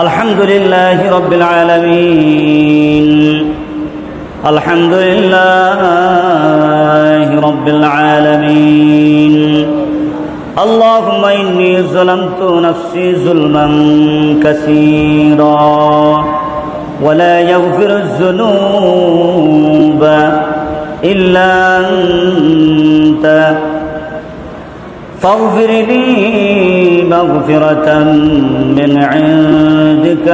الحمد لله رب العالمين الحمد لله رب العالمين اللهم إني ظلمت نفسي ظلما كثيرا ولا يغفر الذنوب إلا أنت فاغفر لي مغفرة من عندك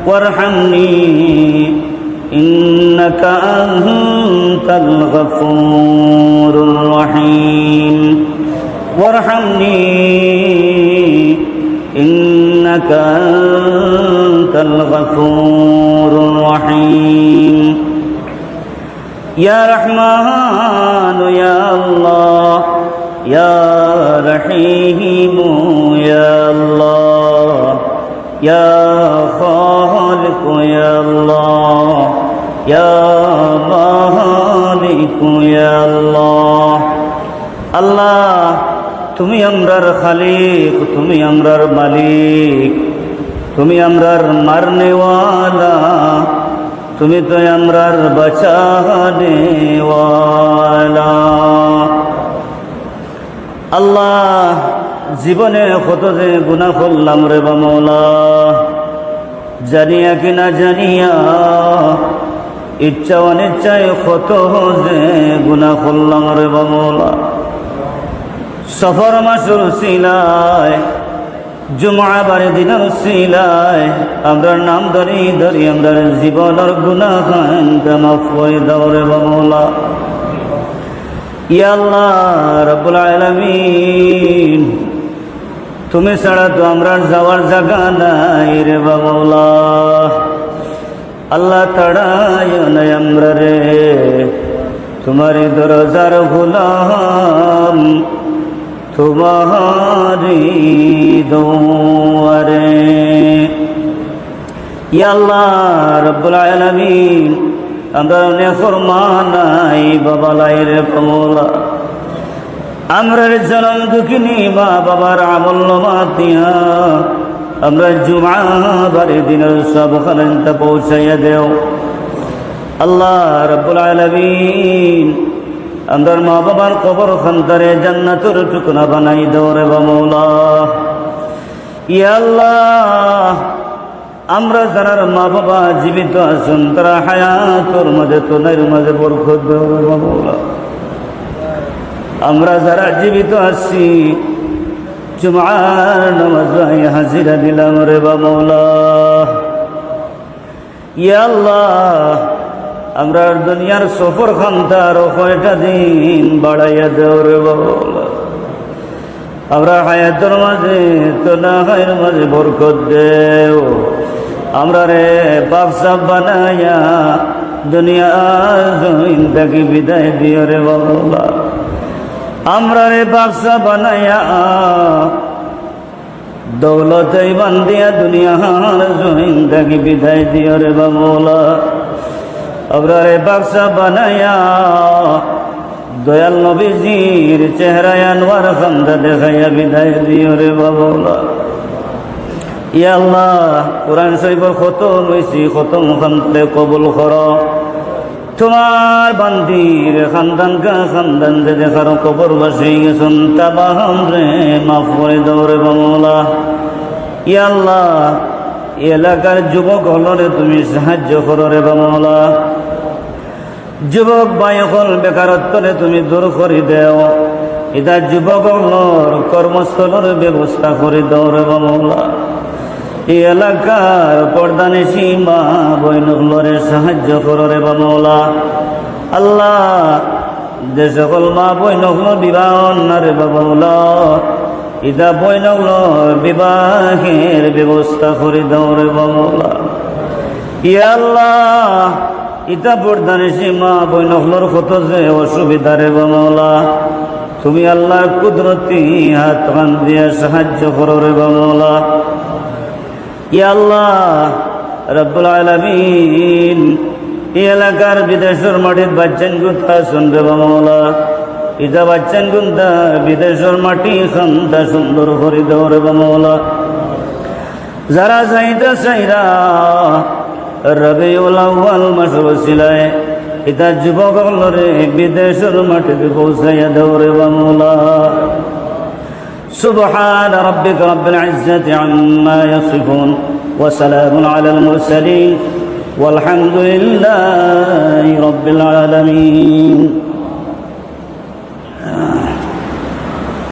وارحمني إنك أنت الغفور الرحيم وارحمني إنك أنت الغفور الرحيم يا رحمن يا الله يا رحيم يا الله يا خالق يا الله يا مالك يا الله আল্লাহ তুমি আমরার খালিক, তুমি আমরার মালিক, তুমি আমরার মারনেওয়ালা, তুমি তো আমরার বাঁচানেওয়ালা। আল্লাহ জীবনে কত যে গুনাহ করলাম রে বা মওলা, জানিয়া কি না জানিয়া, ইচ্ছা অনিচ্ছায় কত যে গুনাহ করলাম রে বা মওলা। সফর মাসুর সিলায় জুমআ বারে দিনের সিলায় আমরার নাম ধরি ধরি আমরার জীবনের গুনাহ মাফ করে দাও রে বা মওলা। ইয়া আল্লাহ রাব্বুল আলামিন, তুমি ছাড়া তো আমরা যাওয়ার জায়গা নাই রে বা মওলা। আল্লাহ তাড়ায় নাই আমরা রে, তোমারি দরজার গোলাম, তোমারি দুয়ারে। ইয়া আল্লাহ রাব্বুল আলামিন, আমরা নেফরমান নাই বাবালাই রে মওলা। আমরার জনম দুঃখিনী মা বাবার আমল মাতিয়া আমরা জুমআ বারে দিনের সব খানটা পৌঁছাইয়া দেও। আল্লাহ রাব্বুল আলামিন, আমরার মা বাবার কবর খানটারে জান্নাতের টুকরা বানাই দাও রে মওলা। ইয়া আল্লাহ, আমরা যারা মা বাবা জীবিত আছেন তারা হায়াতের মাঝে তোদের মাঝে বরকত দাও রে মওলা। আমরা যারা জীবিত আছি জুমআর নামাজে হাজিরা দিলাম রে মওলা। ইয়া আল্লাহ, আমরা দুনিয়ার সফর খানটা আরো কয়টা দিন বাড়াইয়া দাও রে মওলা। আমরা হায়াতের মাঝে তোদের মাঝে বরকত দেও। আমরা রে বাদশা বানায়া দুনিয়ার জমিন থেকে বিদায় দিও রে মওলা। আমরা রে বাদশা বানায়া দৌলত ইমান দিয়া দুনিয়ার জমিন থেকে বিদায় দিও রে মওলা। আমরা রে বাদশা বানায়া দয়াল নবীজির চেহারায় আনোয়ার খান্দা দেখাইয়া বিদায় দিও রে মওলা। ইয়া আল্লাহ, কোরআন শরীফের খতম হইছি, খতম খানতে কবুল করো। তোমার বান্দির খানদান কা খানদান যে দেখার কবর বসে গেছেন তাবাহাম রে মাফ করে দাও রে মওলা। ইয়া আল্লাহ, এলাকার যুবক হলরে তুমি সাহায্য করো রে মওলা। যুবক ভাই হল বেকারত্বরে তুমি দূর করে দেও। এটা যুবক হলর কর্মস্থলের ব্যবস্থা করে দাও রে মওলা। এই এলাকার পর্দানে সীমা বইনগুলোরে সাহায্য করো রে মওলা। আল্লাহ, যে সকল মা বইনগুলো বিবাহ না রে মওলা, ইদা বইনগুলো বিবাহের ব্যবস্থা করে দাও রে মওলা। ইয়া আল্লাহ, ইতা পর্দানে সীমা বইনগুলোর কত যে অসুবিধা রে মওলা, তুমি আল্লাহর কুদরতি হাত কান দিয়ে সাহায্য করো রে মওলা। ইয়া আল্লাহ রাব্বুল আলামিন, এই এলাকার বিদেশের মাটির বাচ্চান গুতা শুনবে মওলা। ইদা বাচ্চান গুন্তা বিদেশের মাটি খান্তা সুন্দর করে দেও রে মওলা। যারা যাইতে চাইরা রবিউল আউয়াল মাস ওসিলায় ইতা যুবকলরে বিদেশের মাটিতে পৌঁছাইয়া দেও রে বাংলা। سبحان ربك رب العزة عما يصفون وسلام على المرسلين والحمد لله رب العالمين.